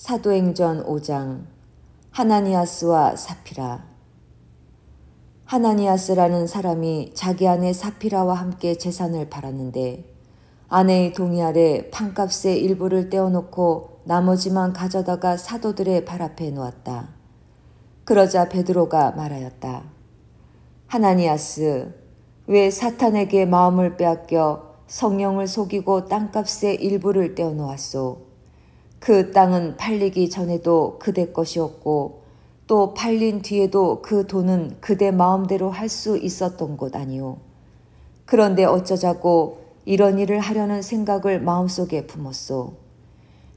사도행전 5장 하나니아스와 사피라. 하나니아스라는 사람이 자기 아내 사피라와 함께 재산을 팔았는데 아내의 동의 아래 판값의 일부를 떼어놓고 나머지만 가져다가 사도들의 발 앞에 놓았다. 그러자 베드로가 말하였다. 하나니아스, 왜 사탄에게 마음을 빼앗겨 성령을 속이고 땅값의 일부를 떼어놓았소? 그 땅은 팔리기 전에도 그대 것이었고 또 팔린 뒤에도 그 돈은 그대 마음대로 할 수 있었던 것 아니오. 그런데 어쩌자고 이런 일을 하려는 생각을 마음속에 품었소.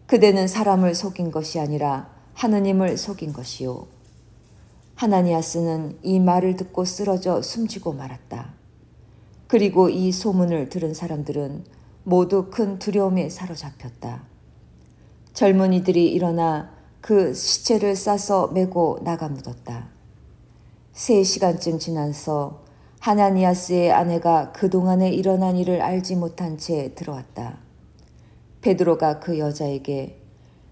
그대는 사람을 속인 것이 아니라 하느님을 속인 것이오. 하나니아스는 이 말을 듣고 쓰러져 숨지고 말았다. 그리고 이 소문을 들은 사람들은 모두 큰 두려움에 사로잡혔다. 젊은이들이 일어나 그 시체를 싸서 메고 나가 묻었다. 3시간쯤 지나서 하나니아스의 아내가 그동안에 일어난 일을 알지 못한 채 들어왔다. 베드로가 그 여자에게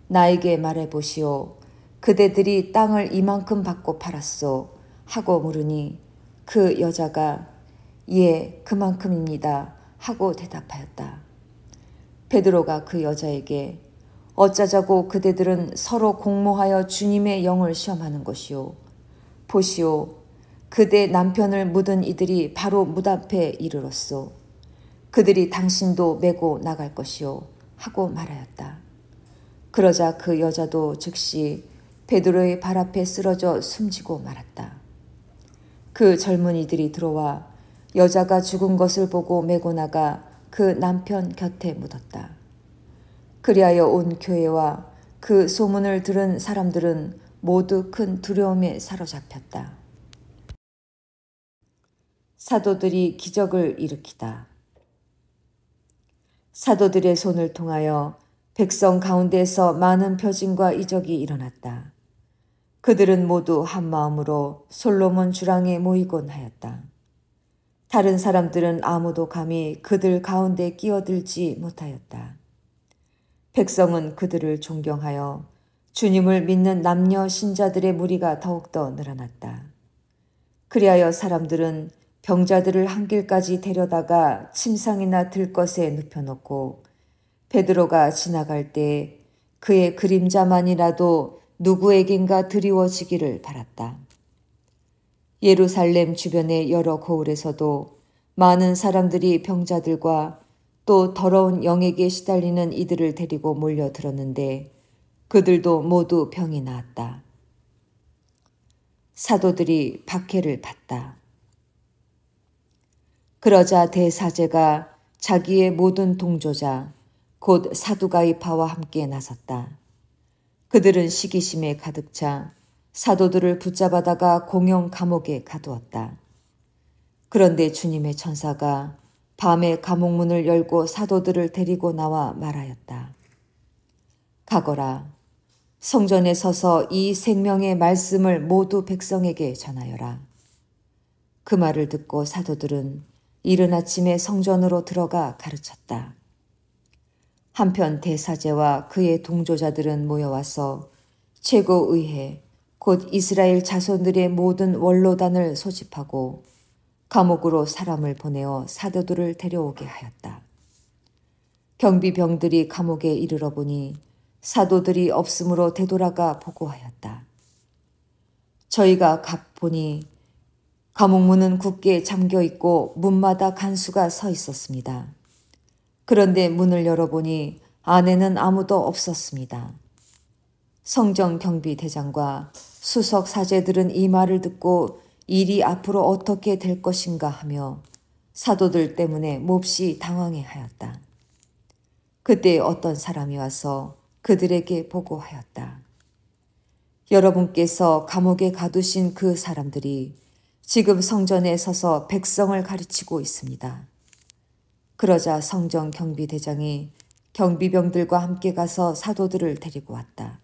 나에게 말해보시오. 그대들이 땅을 이만큼 받고 팔았소 하고 물으니 그 여자가 예, 그만큼입니다 하고 대답하였다. 베드로가 그 여자에게 어쩌자고 그대들은 서로 공모하여 주님의 영을 시험하는 것이오. 보시오. 그대 남편을 묻은 이들이 바로 문 앞에 이르렀소. 그들이 당신도 메고 나갈 것이오. 하고 말하였다. 그러자 그 여자도 즉시 베드로의 발 앞에 쓰러져 숨지고 말았다. 그 젊은이들이 들어와 여자가 죽은 것을 보고 메고 나가 그 남편 곁에 묻었다. 그리하여 온 교회와 그 소문을 들은 사람들은 모두 큰 두려움에 사로잡혔다. 사도들이 기적을 일으키다. 사도들의 손을 통하여 백성 가운데서 많은 표징과 이적이 일어났다. 그들은 모두 한 마음으로 솔로몬 주랑에 모이곤 하였다. 다른 사람들은 아무도 감히 그들 가운데 끼어들지 못하였다. 백성은 그들을 존경하여 주님을 믿는 남녀 신자들의 무리가 더욱더 늘어났다. 그리하여 사람들은 병자들을 한 길까지 데려다가 침상이나 들것에 눕혀놓고 베드로가 지나갈 때 그의 그림자만이라도 누구에겐가 드리워지기를 바랐다. 예루살렘 주변의 여러 고을에서도 많은 사람들이 병자들과 또 더러운 영에게 시달리는 이들을 데리고 몰려들었는데 그들도 모두 병이 나았다. 사도들이 박해를 받다. 그러자 대사제가 자기의 모든 동조자 곧 사두가이파와 함께 나섰다. 그들은 시기심에 가득 차 사도들을 붙잡아다가 공영 감옥에 가두었다. 그런데 주님의 천사가 밤에 감옥문을 열고 사도들을 데리고 나와 말하였다. 가거라. 성전에 서서 이 생명의 말씀을 모두 백성에게 전하여라. 그 말을 듣고 사도들은 이른 아침에 성전으로 들어가 가르쳤다. 한편 대사제와 그의 동조자들은 모여와서 최고의회 곧 이스라엘 자손들의 모든 원로단을 소집하고 감옥으로 사람을 보내어 사도들을 데려오게 하였다. 경비병들이 감옥에 이르러 보니 사도들이 없으므로 되돌아가 보고하였다. 저희가 각 보니 감옥문은 굳게 잠겨 있고 문마다 간수가 서 있었습니다. 그런데 문을 열어보니 안에는 아무도 없었습니다. 성전 경비대장과 수석 사제들은 이 말을 듣고 일이 앞으로 어떻게 될 것인가 하며 사도들 때문에 몹시 당황해 하였다. 그때 어떤 사람이 와서 그들에게 보고하였다. 여러분께서 감옥에 가두신 그 사람들이 지금 성전에 서서 백성을 가르치고 있습니다. 그러자 성전 경비대장이 경비병들과 함께 가서 사도들을 데리고 왔다.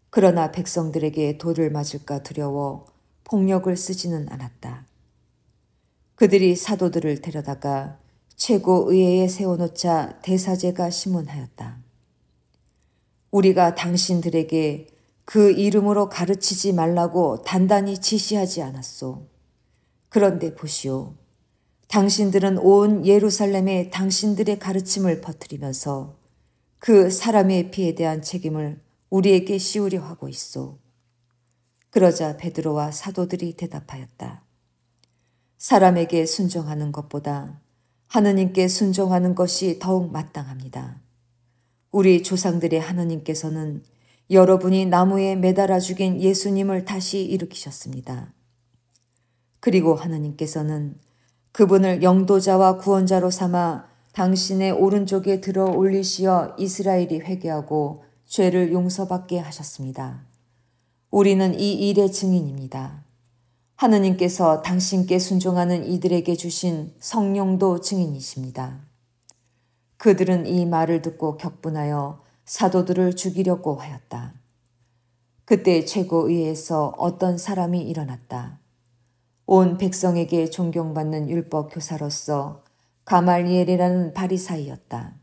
그러나 백성들에게 돌을 맞을까 두려워 폭력을 쓰지는 않았다. 그들이 사도들을 데려다가 최고의회에 세워놓자 대사제가 심문하였다. 우리가 당신들에게 그 이름으로 가르치지 말라고 단단히 지시하지 않았소. 그런데 보시오. 당신들은 온 예루살렘에 당신들의 가르침을 퍼뜨리면서 그 사람의 피에 대한 책임을 우리에게 씌우려 하고 있소. 그러자 베드로와 사도들이 대답하였다. 사람에게 순종하는 것보다 하느님께 순종하는 것이 더욱 마땅합니다. 우리 조상들의 하느님께서는 여러분이 나무에 매달아 죽인 예수님을 다시 일으키셨습니다. 그리고 하느님께서는 그분을 영도자와 구원자로 삼아 당신의 오른쪽에 들어 올리시어 이스라엘이 회개하고 죄를 용서받게 하셨습니다. 우리는 이 일의 증인입니다. 하느님께서 당신께 순종하는 이들에게 주신 성령도 증인이십니다. 그들은 이 말을 듣고 격분하여 사도들을 죽이려고 하였다. 그때 최고의회에서 어떤 사람이 일어났다. 온 백성에게 존경받는 율법 교사로서 가말리엘이라는 바리사이였다.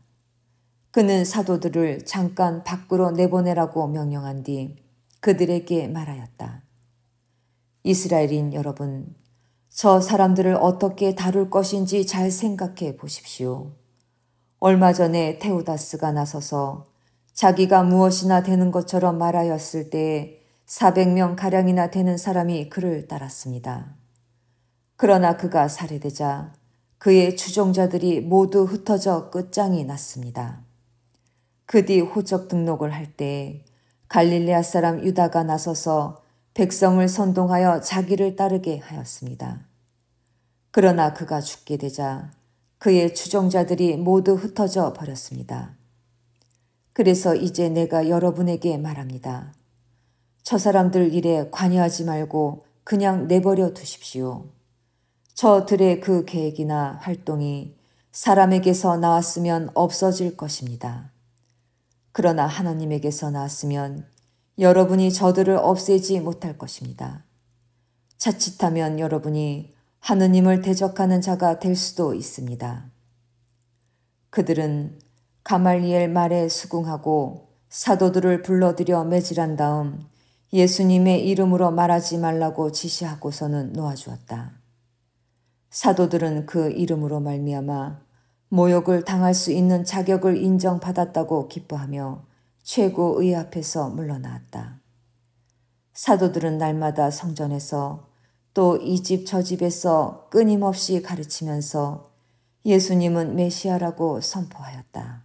그는 사도들을 잠깐 밖으로 내보내라고 명령한 뒤 그들에게 말하였다. 이스라엘인 여러분, 저 사람들을 어떻게 다룰 것인지 잘 생각해 보십시오. 얼마 전에 테오다스가 나서서 자기가 무엇이나 되는 것처럼 말하였을 때에 400명 가량이나 되는 사람이 그를 따랐습니다. 그러나 그가 살해되자 그의 추종자들이 모두 흩어져 끝장이 났습니다. 그 뒤 호적 등록을 할 때 갈릴레아 사람 유다가 나서서 백성을 선동하여 자기를 따르게 하였습니다. 그러나 그가 죽게 되자 그의 추종자들이 모두 흩어져 버렸습니다. 그래서 이제 내가 여러분에게 말합니다. 저 사람들 일에 관여하지 말고 그냥 내버려 두십시오. 저들의 그 계획이나 활동이 사람에게서 나왔으면 없어질 것입니다. 그러나 하나님에게서 나왔으면 여러분이 저들을 없애지 못할 것입니다. 자칫하면 여러분이 하느님을 대적하는 자가 될 수도 있습니다. 그들은 가말리엘 말에 수긍하고 사도들을 불러들여 매질한 다음 예수님의 이름으로 말하지 말라고 지시하고서는 놓아주었다. 사도들은 그 이름으로 말미암아 모욕을 당할 수 있는 자격을 인정받았다고 기뻐하며 최고의 앞에서 물러나왔다. 사도들은 날마다 성전에서 또 이 집 저 집에서 끊임없이 가르치면서 예수님은 메시아라고 선포하였다.